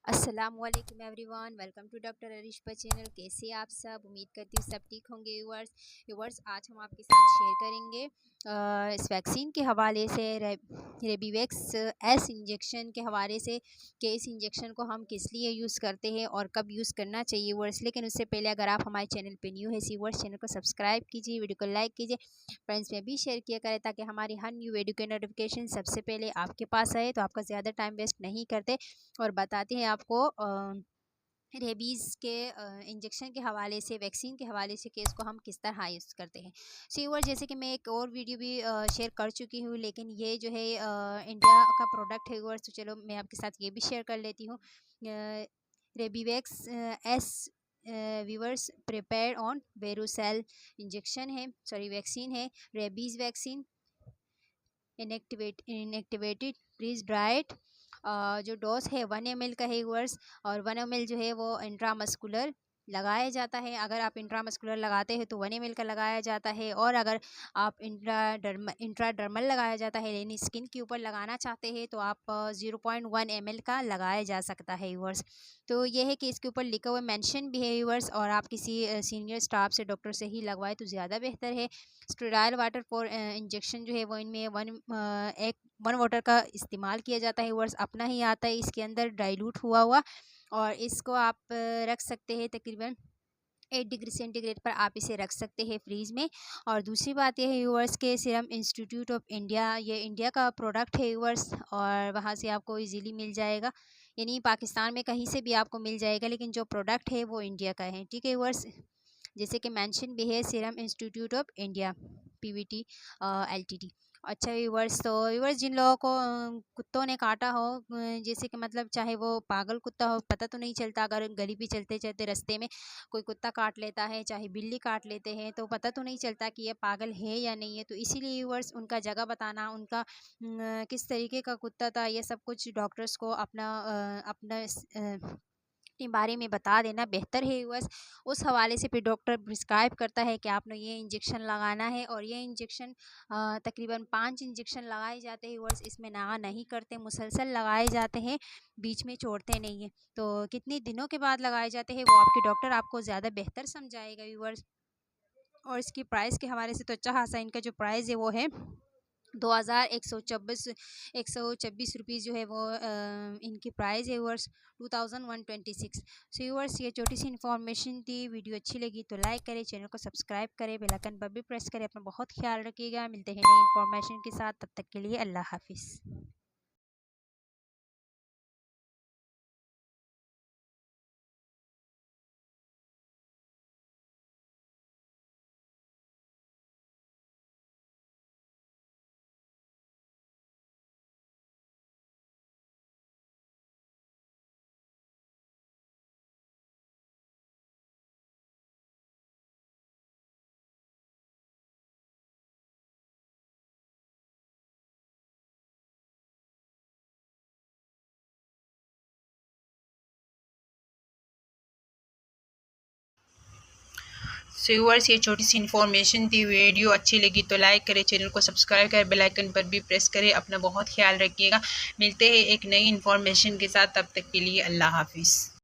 अस्सलामुअलैकुम everyone, welcome to doctor Arishpa channel. कैसे आप सब? उम्मीद करती हूँ सब ठीक होंगे। व्यूअर्स आज हम आपके साथ शेयर करेंगे इस वैक्सीन के हवाले से रेबीवैक्स एस इंजेक्शन के हवाले से कि इस इंजेक्शन को हम किस लिए यूज़ करते हैं और कब यूज़ करना चाहिए व्यूअर्स। लेकिन उससे पहले अगर आप हमारे चैनल पे न्यू है व्यूअर्स, चैनल को सब्सक्राइब कीजिए, वीडियो को लाइक कीजिए, फ्रेंड्स में भी शेयर किया करें ताकि हमारी हर न्यू वीडियो के नोटिफिकेशन सबसे पहले आपके पास आए। तो आपका ज़्यादा टाइम वेस्ट नहीं करते और बताते हैं आपको रेबीज़ के इंजेक्शन के हवाले से, वैक्सीन के हवाले से कि इसको हम किस तरह यूज़ करते हैं। व्यूअर्स जैसे कि मैं एक और वीडियो भी शेयर कर चुकी हूँ, लेकिन ये जो है इंडिया का प्रोडक्ट है व्यूअर्स, तो चलो मैं आपके साथ ये भी शेयर कर लेती हूँ। Rabivax S viewers prepare on Vero cell injection है, सॉरी वैक्सीन है, rabies vaccine inactivated freeze dried. जो डोज है 1 ml का है व्यूअर्स, और 1 ml जो है वो इंट्रामस्कुलर लगाया जाता है। अगर आप इंट्रामस्कुलर लगाते हैं तो 1 ml का लगाया जाता है, और अगर आप इंट्राडर्मल लगाया जाता है यानी स्किन के ऊपर लगाना चाहते हैं तो आप 0.1 ml का लगाया जा सकता है व्यूअर्स। तो ये है कि इसके ऊपर लिखा हुआ मेंशन भी है व्यूअर्स, और आप किसी सीनियर स्टाफ से, डॉक्टर से ही लगवाए तो ज़्यादा बेहतर है। स्टेराइल वाटर फॉर इंजेक्शन जो है वो इनमें वन वाटर का इस्तेमाल किया जाता है वर्स, अपना ही आता है इसके अंदर डाइल्यूट हुआ हुआ, और इसको आप रख सकते हैं तकरीबन 8 डिग्री सेंटीग्रेड पर आप इसे रख सकते हैं फ्रीज में। और दूसरी बात यह है यूवर्स के सीरम इंस्टीट्यूट ऑफ इंडिया, ये इंडिया का प्रोडक्ट है यूवर्स, और वहाँ से आपको इजीली मिल जाएगा, यानी पाकिस्तान में कहीं से भी आपको मिल जाएगा, लेकिन जो प्रोडक्ट है वो इंडिया का है। ठीक है यूवर्स, जैसे कि मेंशन भी है serum institute of India Pvt LTD. अच्छा व्यूवर्स, तो व्यूवर्स जिन लोगों को कुत्तों ने काटा हो, जैसे कि मतलब चाहे वो पागल कुत्ता हो, पता तो नहीं चलता, अगर गली पे चलते चलते रास्ते में कोई कुत्ता काट लेता है, चाहे बिल्ली काट लेते हैं, तो पता तो नहीं चलता कि ये पागल है या नहीं है। तो इसीलिए व्यूवर्स उनका जगह बताना, उनका किस तरीके का कुत्ता था, ये सब कुछ डॉक्टर्स को अपना के बारे में बता देना बेहतर है व्यूअर्स। उस हवाले से फिर डॉक्टर प्रिस्क्राइब करता है कि आपने ये इंजेक्शन लगाना है, और ये इंजेक्शन तकरीबन 5 इंजेक्शन लगाए जाते हैं व्यूअर्स, इसमें ना नहीं करते, मुसलसल लगाए जाते हैं, बीच में छोड़ते नहीं हैं। तो कितने दिनों के बाद लगाए जाते हैं वो आपके डॉक्टर आपको ज़्यादा बेहतर समझाएगा व्यूअर्स। और इसकी प्राइस के हवाले से तो अच्छा खासा इनका जो प्राइस है वो है 2126 रुपीज़ जो है वो इनकी प्राइस है वर्स 2126। सो व्यूअर्स ये छोटी सी इन्फॉर्मेशन थी, वीडियो अच्छी लगी तो लाइक करें, चैनल को सब्सक्राइब करें, बेल आइकन पर भी प्रेस करें। अपना बहुत ख्याल रखिएगा, मिलते हैं नई इन्फॉर्मेशन के साथ, तब तक के लिए अल्लाह हाफिज़। सो व्यूअर्स ये छोटी सी इन्फॉर्मेशन थी, वीडियो अच्छी लगी तो लाइक करें, चैनल को सब्सक्राइब करें, बेल आइकन पर भी प्रेस करें। अपना बहुत ख्याल रखिएगा, मिलते हैं एक नई इन्फॉर्मेशन के साथ, तब तक के लिए अल्लाह हाफिज़।